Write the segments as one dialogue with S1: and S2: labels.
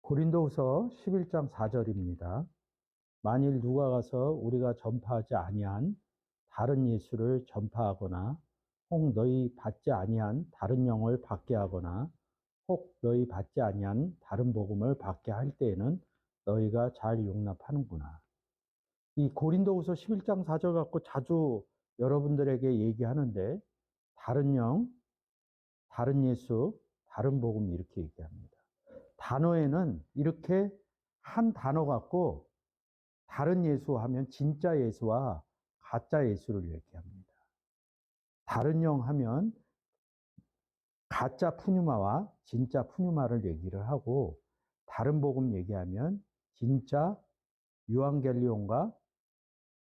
S1: 고린도후서 11장 4절입니다. 만일 누가 가서 우리가 전파하지 아니한 다른 예수를 전파하거나 혹 너희 받지 아니한 다른 영을 받게 하거나 혹 너희 받지 아니한 다른 복음을 받게 할 때에는 너희가 잘 용납하는구나. 이 고린도후서 11장 4절 갖고 자주 여러분들에게 얘기하는데 다른 영, 다른 예수, 다른 복음 이렇게 얘기합니다. 단어에는 이렇게 한 단어 갖고 다른 예수 하면 진짜 예수와 가짜 예수를 얘기합니다. 다른 영 하면 가짜 푸뉴마와 진짜 푸뉴마를 얘기를 하고 다른 복음 얘기하면 진짜 유앙겔리온과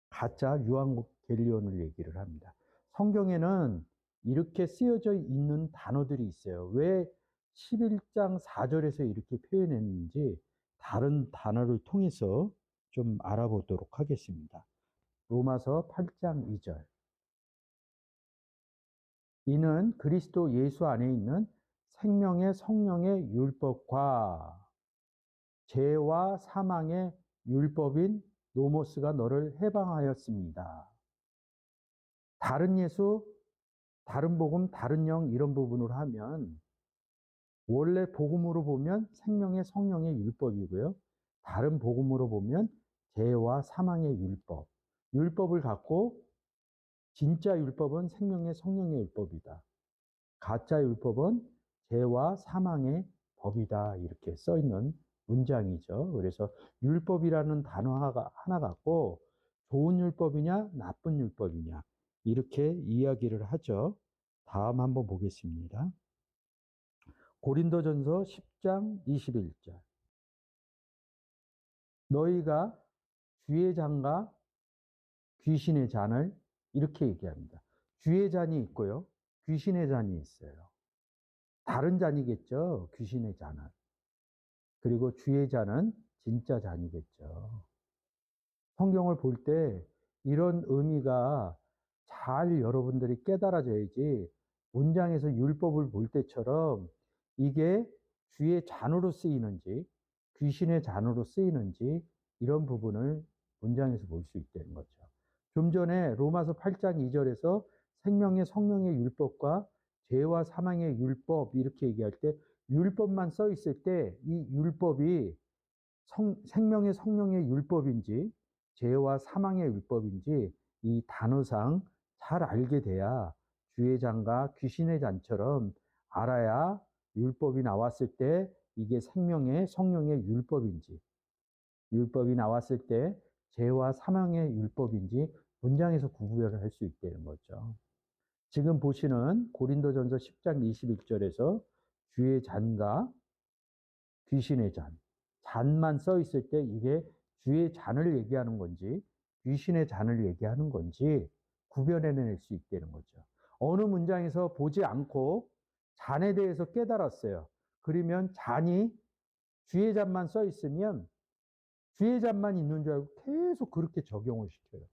S1: 가짜 유앙겔리온을 얘기를 합니다. 성경에는 이렇게 쓰여져 있는 단어들이 있어요. 왜 11장 4절에서 이렇게 표현했는지 다른 단어를 통해서 좀 알아보도록 하겠습니다. 로마서 8장 2절. 이는 그리스도 예수 안에 있는 생명의 성령의 율법과 죄와 사망의 율법인 노모스가 너를 해방하였습니다. 다른 예수, 다른 복음, 다른 영 이런 부분으로 하면 원래 복음으로 보면 생명의 성령의 율법이고요. 다른 복음으로 보면 죄와 사망의 율법. 율법을 갖고 진짜 율법은 생명의 성령의 율법이다. 가짜 율법은 죄와 사망의 법이다. 이렇게 써 있는 문장이죠. 그래서 율법이라는 단어 하나 갖고 좋은 율법이냐, 나쁜 율법이냐, 이렇게 이야기를 하죠. 다음 한번 보겠습니다. 고린도전서 10장 21절. 너희가 주의 잔과 귀신의 잔을 이렇게 얘기합니다. 주의 잔이 있고요. 귀신의 잔이 있어요. 다른 잔이겠죠. 귀신의 잔은. 그리고 주의 잔은 진짜 잔이겠죠. 성경을 볼 때 이런 의미가 잘 여러분들이 깨달아져야지 문장에서 율법을 볼 때처럼 이게 주의 잔으로 쓰이는지 귀신의 잔으로 쓰이는지 이런 부분을 문장에서 볼 수 있다는 거죠. 좀 전에 로마서 8장 2절에서 생명의 성령의 율법과 죄와 사망의 율법 이렇게 얘기할 때 율법만 써 있을 때 이 율법이 생명의 성령의 율법인지 죄와 사망의 율법인지 이 단어상 잘 알게 돼야 주의 잔과 귀신의 잔처럼 알아야 율법이 나왔을 때 이게 생명의 성령의 율법인지 율법이 나왔을 때 죄와 사망의 율법인지 문장에서 구분을 할 수 있다는 거죠. 지금 보시는 고린도전서 10장 21절에서 주의 잔과 귀신의 잔, 잔만 써 있을 때 이게 주의 잔을 얘기하는 건지 귀신의 잔을 얘기하는 건지 구별해낼 수 있다는 거죠. 어느 문장에서 보지 않고 잔에 대해서 깨달았어요. 그러면 잔이 주의 잔만 써 있으면 주의 잔만 있는 줄 알고 계속 그렇게 적용을 시켜요.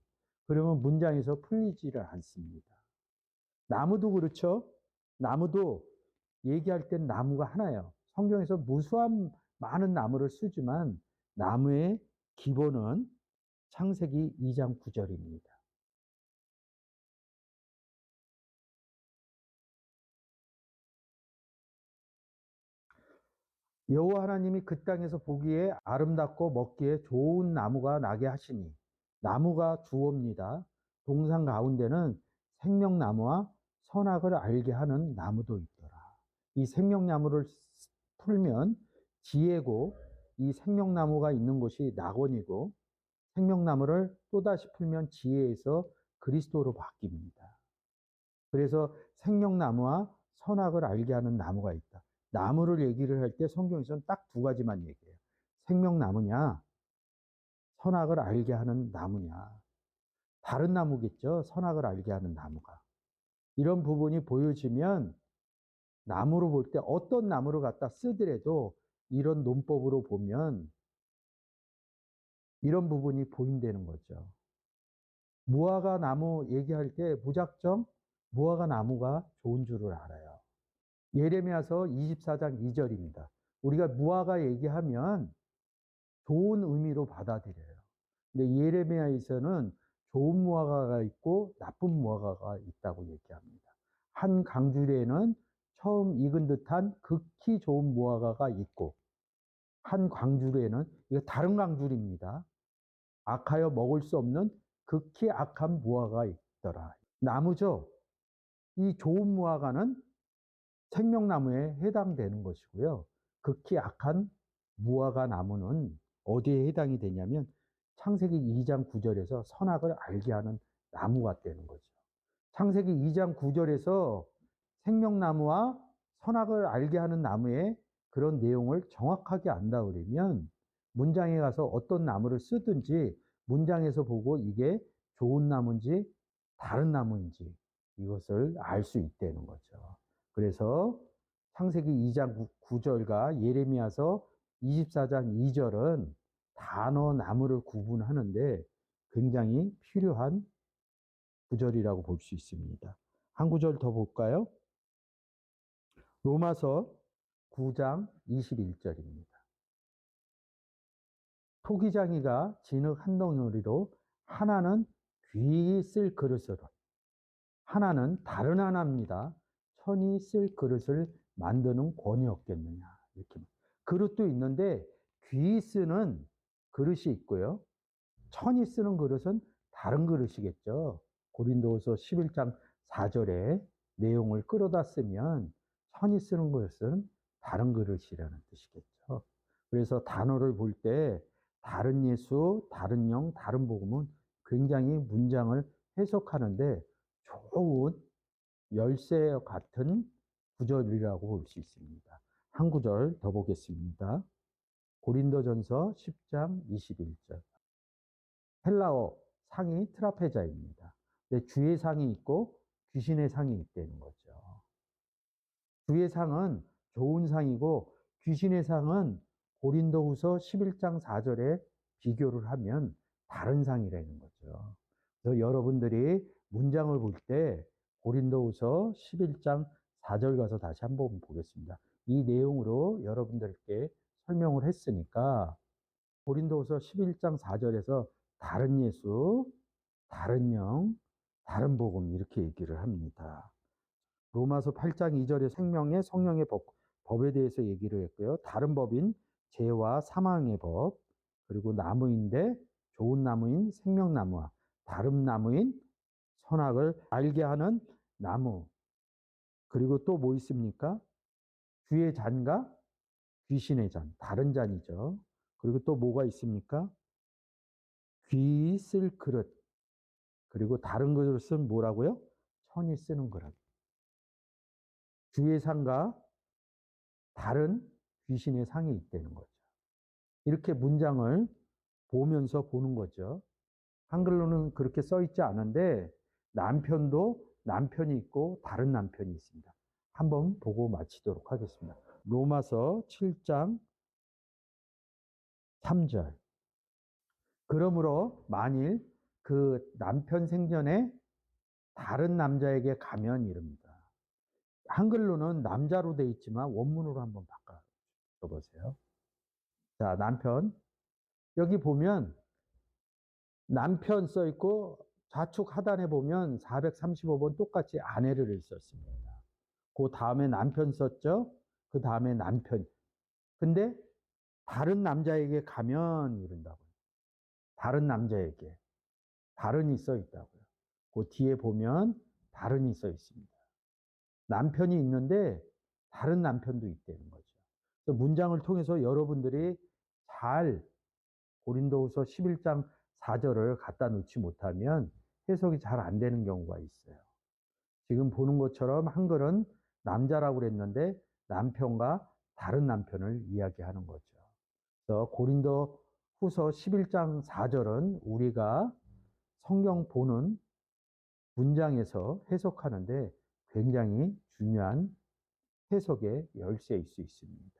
S1: 그러면 문장에서 풀리지를 않습니다. 나무도 그렇죠. 나무도 얘기할 땐 나무가 하나예요. 성경에서 무수한 많은 나무를 쓰지만 나무의 기본은 창세기 2장 9절입니다. 여호와 하나님이 그 땅에서 보기에 아름답고 먹기에 좋은 나무가 나게 하시니 나무가 주어입니다. 동산 가운데는 생명나무와 선악을 알게 하는 나무도 있더라. 이 생명나무를 풀면 지혜고 이 생명나무가 있는 곳이 낙원이고 생명나무를 또다시 풀면 지혜에서 그리스도로 바뀝니다. 그래서 생명나무와 선악을 알게 하는 나무가 있다. 나무를 얘기를 할 때 성경에서는 딱 두 가지만 얘기해요. 생명나무냐, 선악을 알게 하는 나무냐. 다른 나무겠죠. 선악을 알게 하는 나무가. 이런 부분이 보여지면 나무로 볼 때 어떤 나무를 갖다 쓰더라도 이런 논법으로 보면 이런 부분이 보인다는 거죠. 무화과 나무 얘기할 때 무작정 무화과 나무가 좋은 줄을 알아요. 예레미야서 24장 2절입니다. 우리가 무화과 얘기하면 좋은 의미로 받아들여요. 근데 예레미야에서는 좋은 무화과가 있고 나쁜 무화과가 있다고 얘기합니다. 한 강주리에는 처음 익은 듯한 극히 좋은 무화과가 있고, 한 광주리에는 이거 다른 광주리입니다. 악하여 먹을 수 없는 극히 악한 무화과가 있더라. 나무죠. 이 좋은 무화과는 생명나무에 해당되는 것이고요. 극히 악한 무화과 나무는 어디에 해당이 되냐면 창세기 2장 9절에서 선악을 알게 하는 나무가 되는 거죠. 창세기 2장 9절에서 생명나무와 선악을 알게 하는 나무의 그런 내용을 정확하게 안다 그러면 문장에 가서 어떤 나무를 쓰든지 문장에서 보고 이게 좋은 나무인지 다른 나무인지 이것을 알 수 있다는 거죠. 그래서 창세기 2장 9절과 예레미야서 24장 2절은 단어 나무를 구분하는데 굉장히 필요한 구절이라고 볼 수 있습니다. 한 구절 더 볼까요? 로마서 9장 21절입니다. 토기장이가 진흙 한 덩어리로 하나는 귀히 쓸 그릇으로 하나는 다른 하나입니다. 천이 쓸 그릇을 만드는 권이 없겠느냐. 이렇게. 그릇도 있는데 귀히 쓰는 그릇이 있고요. 천이 쓰는 그릇은 다른 그릇이겠죠. 고린도후서 11장 4절에 내용을 끌어다 쓰면 천이 쓰는 그릇은 다른 그릇이라는 뜻이겠죠. 그래서 단어를 볼 때 다른 예수, 다른 영, 다른 복음은 굉장히 문장을 해석하는데 좋은 열쇠 같은 구절이라고 볼 수 있습니다. 한 구절 더 보겠습니다. 고린도전서 10장 21절. 헬라어 상이 트라페자입니다. 근데 주의 상이 있고 귀신의 상이 있다는 거죠. 주의 상은 좋은 상이고 귀신의 상은 고린도후서 11장 4절에 비교를 하면 다른 상이라는 거죠. 그래서 여러분들이 문장을 볼 때 고린도후서 11장 4절 가서 다시 한번 보겠습니다. 이 내용으로 여러분들께 설명을 했으니까 고린도후서 11장 4절에서 다른 예수, 다른 영, 다른 복음 이렇게 얘기를 합니다. 로마서 8장 2절에 생명의 성령의 법에 대해서 얘기를 했고요. 다른 법인 죄와 사망의 법, 그리고 나무인데 좋은 나무인 생명나무와 다른 나무인 선악을 알게 하는 나무, 그리고 또 뭐 있습니까? 주의 잔과 귀신의 잔, 다른 잔이죠. 그리고 또 뭐가 있습니까? 귀 쓸 그릇, 그리고 다른 그릇은 뭐라고요? 천이 쓰는 그릇. 주의 상과 다른 귀신의 상이 있다는 거죠. 이렇게 문장을 보면서 보는 거죠. 한글로는 그렇게 써 있지 않은데 남편도 남편이 있고 다른 남편이 있습니다. 한번 보고 마치도록 하겠습니다. 로마서 7장 3절. 그러므로 만일 그 남편 생전에 다른 남자에게 가면 이릅니다. 한글로는 남자로 돼 있지만 원문으로 한번 바꿔 보세요. 자, 남편. 여기 보면 남편 써 있고 좌측 하단에 보면 435번 똑같이 아내를 썼습니다. 그 다음에 남편 썼죠? 그 다음에 남편. 근데 다른 남자에게 가면 이런다고요. 다른 남자에게. 다른이 써 있다고요. 그 뒤에 보면 다른이 써 있습니다. 남편이 있는데 다른 남편도 있다는 거죠. 그래서 문장을 통해서 여러분들이 잘 고린도후서 11장 4절을 갖다 놓지 못하면 해석이 잘 안 되는 경우가 있어요. 지금 보는 것처럼 한글은 남자라고 그랬는데 남편과 다른 남편을 이야기하는 거죠. 그래서 고린도후서 11장 4절은 우리가 성경 보는 문장에서 해석하는데 굉장히 중요한 해석의 열쇠일 수 있습니다.